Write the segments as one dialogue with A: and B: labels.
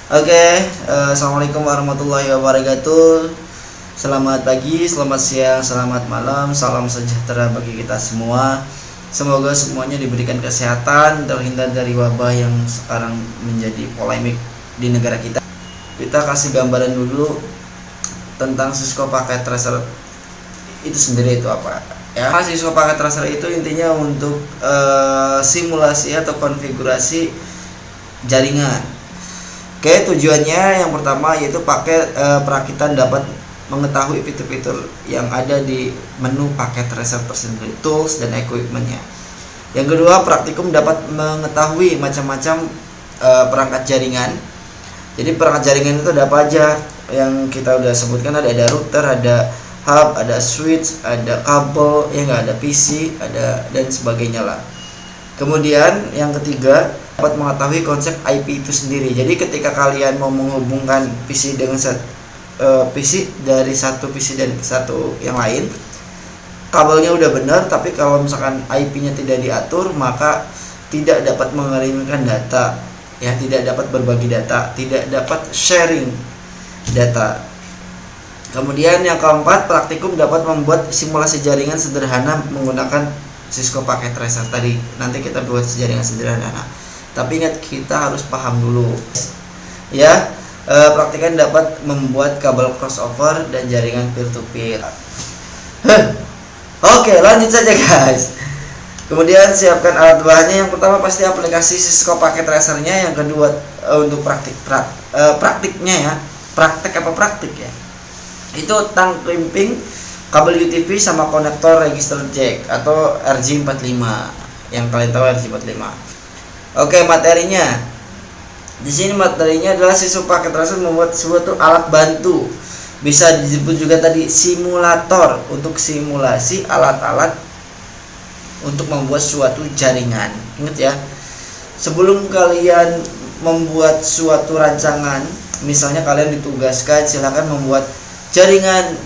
A: Assalamualaikum warahmatullahi wabarakatuh. Selamat pagi, selamat siang, selamat malam. Salam sejahtera bagi kita semua. Semoga semuanya diberikan kesehatan, terhindar dari wabah yang sekarang menjadi polemik di negara kita. Kita kasih gambaran dulu tentang Cisco Packet Tracer itu sendiri itu apa ya. Cisco Packet Tracer itu intinya untuk simulasi atau konfigurasi jaringan. Oke, tujuannya yang pertama yaitu perakitan dapat mengetahui fitur-fitur yang ada di menu paket tracer tersebut, tools dan equipmentnya. Yang kedua, praktikum dapat mengetahui macam-macam perangkat jaringan. Jadi perangkat jaringan itu ada apa aja yang kita udah sebutkan, ada router, ada hub, ada switch, ada kabel, ada PC, ada dan sebagainya lah. Kemudian yang ketiga, dapat mengetahui konsep IP itu sendiri. Jadi ketika kalian mau menghubungkan PC dengan PC dari satu PC dan satu yang lain, kabelnya udah benar, tapi kalau misalkan IP-nya tidak diatur, maka tidak dapat mengirimkan data, ya, tidak dapat berbagi data, tidak dapat sharing data. Kemudian yang keempat, praktikum dapat membuat simulasi jaringan sederhana menggunakan Cisco Packet Tracer tadi. Nanti kita buat jaringan sederhana. Tapi ingat, kita harus paham dulu ya. Praktikan dapat membuat kabel crossover dan jaringan peer to peer. Oke, lanjut saja guys. Kemudian siapkan alat bahannya. Yang pertama pasti aplikasi Cisco Packet Tracer-nya. Yang kedua untuk praktiknya ya. Praktik ya. Itu tang crimping, kabel UTV sama konektor register jack atau RJ45. Yang kalian tahu RJ45. Oke, materinya. Di sini materinya adalah Cisco Packet Tracer membuat suatu alat bantu. Bisa disebut juga tadi simulator untuk simulasi alat-alat untuk membuat suatu jaringan. Ingat ya. Sebelum kalian membuat suatu rancangan, misalnya kalian ditugaskan silakan membuat jaringan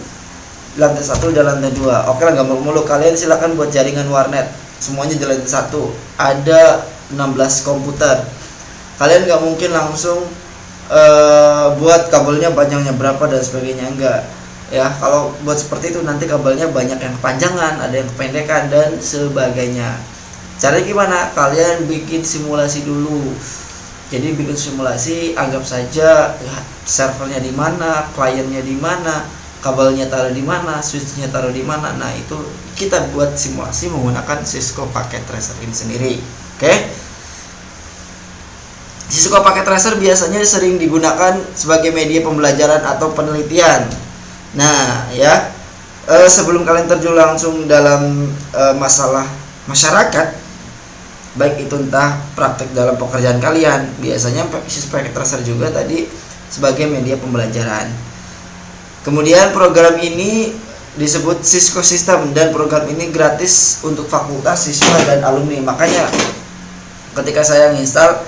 A: lantai 1 dan lantai 2. Oke lah, nggak mulu kalian silakan buat jaringan warnet. Semuanya di lantai 1. Ada 16 komputer. Kalian nggak mungkin langsung buat kabelnya panjangnya berapa dan sebagainya, enggak ya. Kalau buat seperti itu nanti kabelnya banyak yang kepanjangan, ada yang kependekan dan sebagainya. Caranya gimana? Kalian bikin simulasi dulu. Jadi bikin simulasi, anggap saja servernya di mana, kliennya di mana, kabelnya taruh di mana, switchnya taruh di mana. Nah, itu kita buat simulasi menggunakan Cisco Packet Tracer ini sendiri. Oke. Cisco Packet Tracer biasanya sering digunakan sebagai media pembelajaran atau penelitian. Nah, ya, sebelum kalian terjun langsung dalam masalah masyarakat, baik itu entah praktek dalam pekerjaan kalian, biasanya Cisco Packet Tracer juga tadi sebagai media pembelajaran. Kemudian program ini disebut Cisco System dan program ini gratis untuk fakultas, siswa dan alumni. Makanya ketika saya menginstal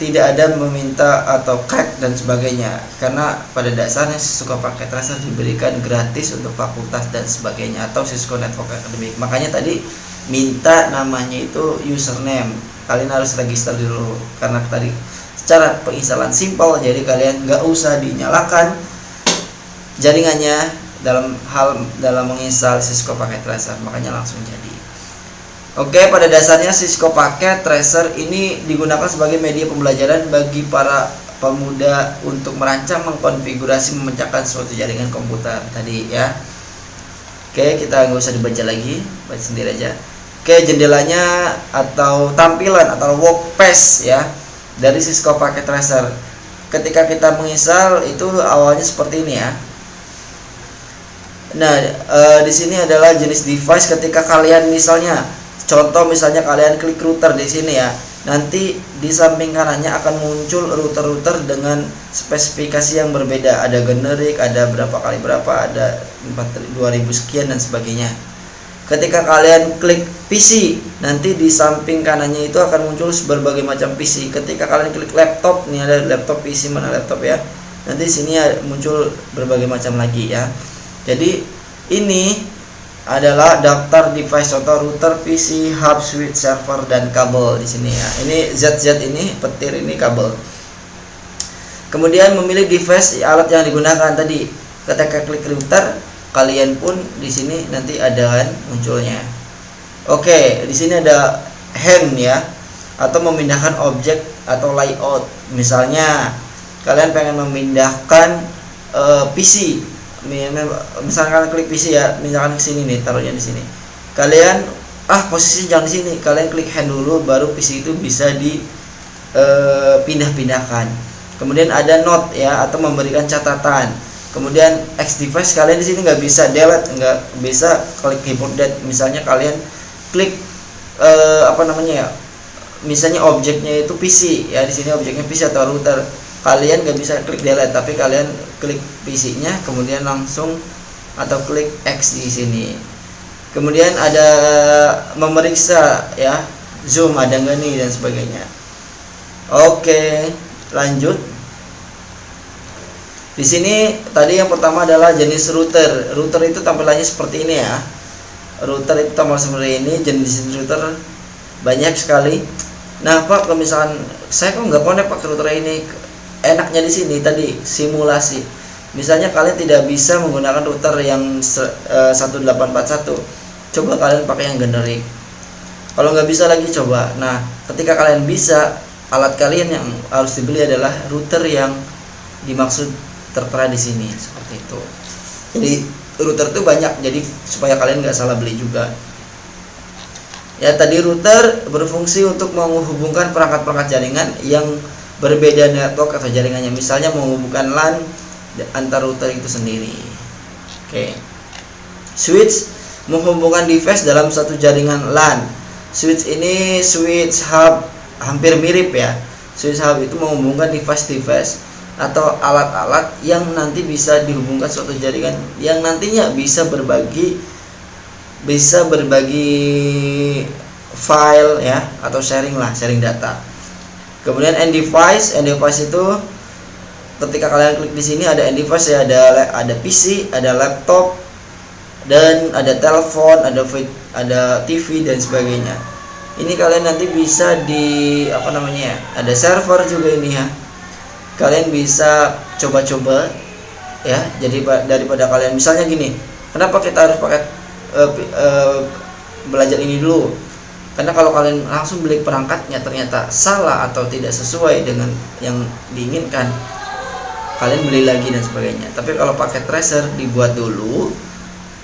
A: tidak ada meminta atau crack dan sebagainya, karena pada dasarnya Cisco Packet Tracer diberikan gratis untuk fakultas dan sebagainya atau Cisco Network Academic. Makanya tadi minta namanya itu username. Kalian harus register dulu karena tadi secara penginstalan simpel, jadi kalian nggak usah dinyalakan jaringannya dalam menginstal Cisco Packet Tracer, makanya langsung jadi. Oke, pada dasarnya Cisco Packet Tracer ini digunakan sebagai media pembelajaran bagi para pemuda untuk merancang, mengkonfigurasi, memecahkan suatu jaringan komputer tadi ya. Oke, kita nggak usah dibaca lagi, baca sendiri aja. Oke, jendelanya atau tampilan atau workspace ya dari Cisco Packet Tracer. Ketika kita menginstal itu awalnya seperti ini ya. Nah, di sini adalah jenis device. Ketika kalian misalnya kalian klik router di sini ya, nanti di samping kanannya akan muncul router-router dengan spesifikasi yang berbeda. Ada generik, ada berapa kali berapa, ada 2000 sekian dan sebagainya. Ketika kalian klik PC, nanti di samping kanannya itu akan muncul berbagai macam PC. Ketika kalian klik laptop, nih ada laptop PC, mana laptop ya. Nanti di sini muncul berbagai macam lagi ya. Jadi ini adalah daftar device atau router, PC, hub, switch, server, dan kabel di sini ya. Ini ZZ ini petir, ini kabel. Kemudian memilih device alat yang digunakan tadi. Ketika klik router, kalian pun di sini nanti ada kan munculnya. Oke, di sini ada hand ya, atau memindahkan objek atau layout. Misalnya kalian pengen memindahkan PC. Misalkan klik PC ya, misalkan ke sini nih, taruhnya di sini. Kalian posisi jangan di sini. Kalian klik hand dulu, baru PC itu bisa dipindah-pindahkan. Kemudian ada note ya, atau memberikan catatan. Kemudian X device, kalian di sini nggak bisa delete, nggak bisa klik keyboard delete. Misalnya kalian klik misalnya objeknya itu PC ya, di sini objeknya PC atau router. Kalian nggak bisa klik delete, tapi kalian klik PC-nya, kemudian langsung atau klik X di sini. Kemudian ada memeriksa ya, zoom ada nggak nih dan sebagainya. Oke, lanjut. Di sini tadi yang pertama adalah jenis router. Router itu tampilannya seperti ini ya. Router itu tampilan seperti ini, jenis router banyak sekali. Nah, Pak, kalau misalkan saya kok nggak connect pakai router ini, enaknya di sini tadi simulasi. Misalnya kalian tidak bisa menggunakan router yang 1841, coba kalian pakai yang generic. Kalau nggak bisa lagi coba. Nah, ketika kalian bisa, alat kalian yang harus dibeli adalah router yang dimaksud tertera di sini seperti itu. Jadi router itu banyak, jadi supaya kalian nggak salah beli juga. Ya, tadi router berfungsi untuk menghubungkan perangkat-perangkat jaringan yang berbeda network atau jaringannya. Misalnya menghubungkan LAN antar router itu sendiri. Oke. Switch menghubungkan device dalam satu jaringan LAN. Switch ini switch hub hampir mirip ya. Switch hub itu menghubungkan device-device atau alat-alat yang nanti bisa dihubungkan suatu jaringan yang nantinya bisa berbagi file ya, atau sharing data. Kemudian end device itu ketika kalian klik di sini ada end device ya, ada PC, ada laptop, dan ada telepon, ada TV dan sebagainya. Ini kalian nanti bisa ada server juga ini ya. Kalian bisa coba-coba ya. Jadi daripada kalian misalnya gini, kenapa kita harus pakai belajar ini dulu? Karena kalau kalian langsung beli perangkatnya ternyata salah atau tidak sesuai dengan yang diinginkan, kalian beli lagi dan sebagainya. Tapi kalau pakai tracer, dibuat dulu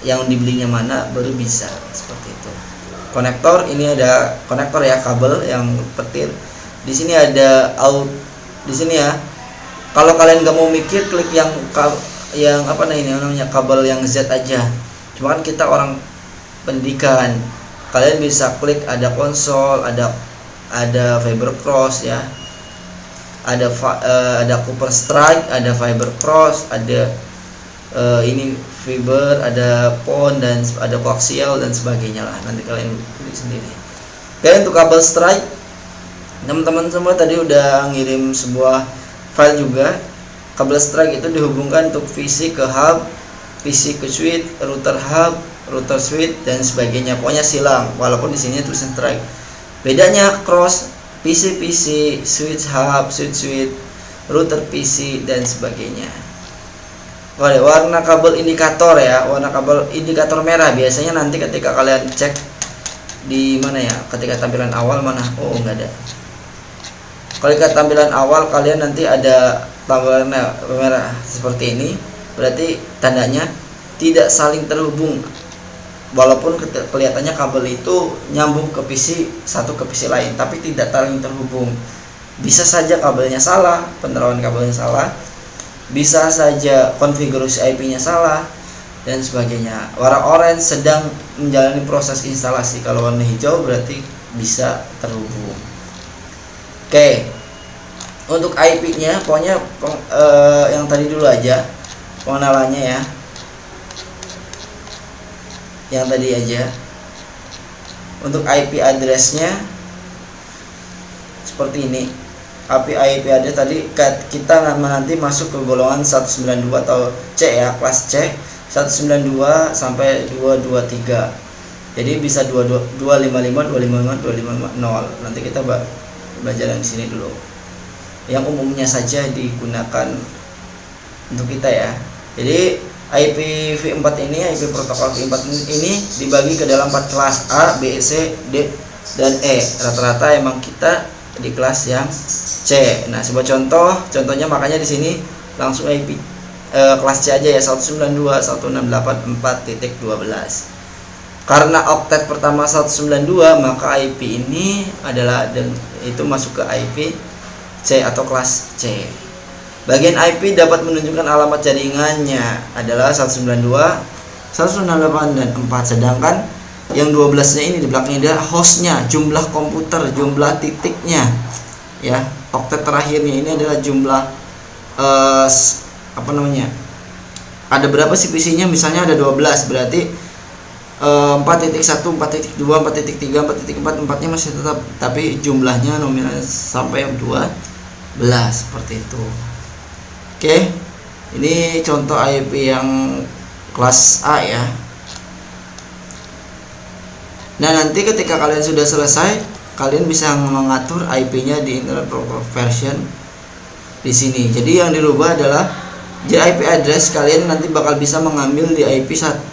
A: yang dibelinya mana baru bisa, seperti itu. Konektor, ini ada konektor ya, kabel yang petir. Di sini ada di sini ya. Kalau kalian nggak mau mikir, klik yang kabel yang Z aja. Cuma kan kita orang pendidikan, kalian bisa klik ada konsol, ada fiber cross ya, ada copper strike, ada fiber cross, ada ini fiber, ada PON, dan ada koaksial dan sebagainya lah. Nanti kalian klik sendiri. Oke, untuk kabel strike, teman-teman semua tadi udah ngirim sebuah file juga. Kabel strike itu dihubungkan untuk PC ke hub, PC ke switch, router hub, router switch dan sebagainya. Pokoknya silang, walaupun di sini tulisan strike. Bedanya cross, PC, switch hub, switch, router PC dan sebagainya. Warna kabel indikator ya, warna kabel indikator merah. Biasanya nanti ketika kalian cek di mana ya, ketika tampilan awal mana? Oh, enggak ada. Kalau ke tampilan awal kalian nanti ada tampilan merah seperti ini, berarti tandanya tidak saling terhubung. Walaupun kelihatannya kabel itu nyambung ke PC satu ke PC lain, tapi tidak saling terhubung. Bisa saja kabelnya salah, penerawan kabelnya salah, bisa saja konfigurasi IP-nya salah dan sebagainya. Warna orange sedang menjalani proses instalasi. Kalau warna hijau berarti bisa terhubung. Oke, untuk IP-nya pokoknya yang tadi dulu aja pengenalannya ya, yang tadi aja. Untuk IP address-nya seperti ini. IP address tadi kita nanti masuk ke golongan 192 atau C ya, kelas C 192 sampai 223. Jadi bisa 255, 255, 250. Nanti kita belajar yang di sini dulu. Yang umumnya saja digunakan untuk kita ya. Jadi IPv4 ini, IP protokol V4 ini dibagi ke dalam 4 kelas, A, B, C, D, dan E. Rata-rata emang kita di kelas yang C. Nah, sebuah contohnya makanya di sini langsung IP kelas C aja ya, 192.168.4.12. Karena oktet pertama 192, maka IP ini adalah itu masuk ke IP C atau kelas C. Bagian IP dapat menunjukkan alamat jaringannya adalah 192, 198 dan 4. Sedangkan yang 12-nya ini di belakangnya adalah hostnya, jumlah komputer, jumlah titiknya. Ya, oktet terakhirnya ini adalah jumlah ada berapa sih PC-nya? Misalnya ada 12, berarti 4.1, 4.2, 4.3, 4.4, 4-nya masih tetap, tapi jumlahnya nominal sampai 12 seperti itu. Oke, ini contoh IP yang kelas A ya. Nah, nanti ketika kalian sudah selesai, kalian bisa mengatur IP-nya di Internet Protocol version di sini. Jadi yang dirubah adalah di IP address kalian nanti bakal bisa mengambil di IP 101.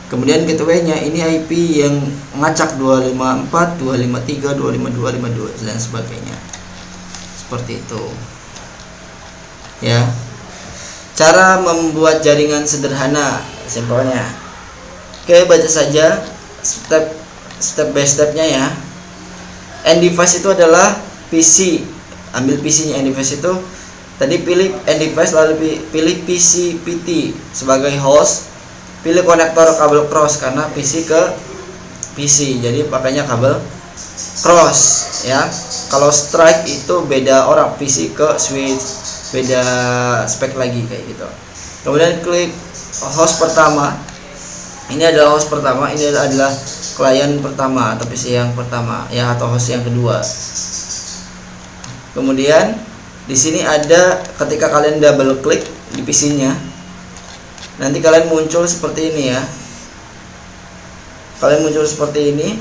A: Kemudian gateway-nya ini IP yang ngacak 254, 253, 252, 52 dan sebagainya. Seperti itu. Ya. Cara membuat jaringan sederhana simpelnya. Oke, baca saja step by stepnya ya. End device itu adalah PC. Ambil PC-nya. End device itu tadi pilih end device, lalu pilih PC PT sebagai host. Pilih konektor kabel cross karena PC ke PC, jadi pakainya kabel cross ya. Kalau strike itu beda orang, PC ke switch beda spek lagi kayak gitu. Kemudian klik host pertama. Ini adalah host pertama, ini adalah klien pertama atau PC yang pertama ya, atau host yang kedua. Kemudian di sini ada, ketika kalian double klik di PC-nya, nanti kalian muncul seperti ini ya. Kalian muncul seperti ini,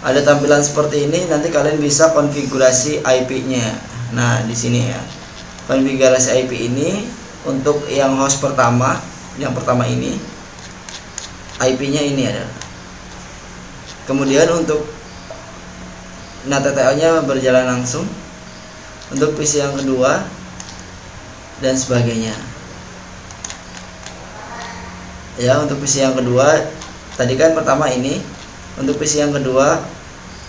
A: ada tampilan seperti ini. Nanti kalian bisa konfigurasi IP-nya. Nah, di sini ya. Konfigurasi IP ini untuk yang host pertama, yang pertama ini IP-nya ini ada. Kemudian untuk TTL-nya berjalan langsung. Untuk PC yang kedua dan sebagainya. Ya, untuk PC yang kedua tadi kan pertama ini, untuk PC yang kedua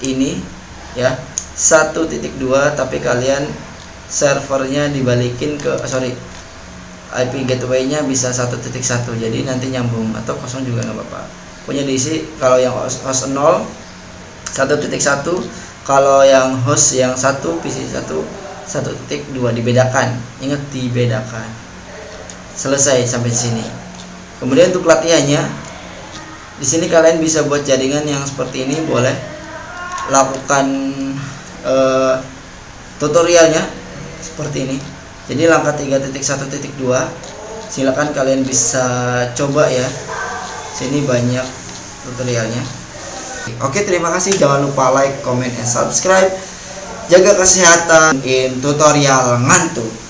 A: ini ya 1.2, tapi kalian servernya dibalikin ke IP gateway-nya bisa 1.1, jadi nanti nyambung, atau kosong juga nggak apa-apa. Punya diisi kalau yang host 0 1.1, kalau yang host yang 1 PC 1.2 dibedakan. Ingat, dibedakan. Selesai sampai sini. Kemudian untuk latihannya, di sini kalian bisa buat jaringan yang seperti ini, boleh lakukan tutorialnya seperti ini. Jadi langkah 3.1.2 silakan kalian bisa coba ya. Sini banyak tutorialnya. Oke, terima kasih. Jangan lupa like, comment, and subscribe. Jaga kesehatan in tutorial ngantuk.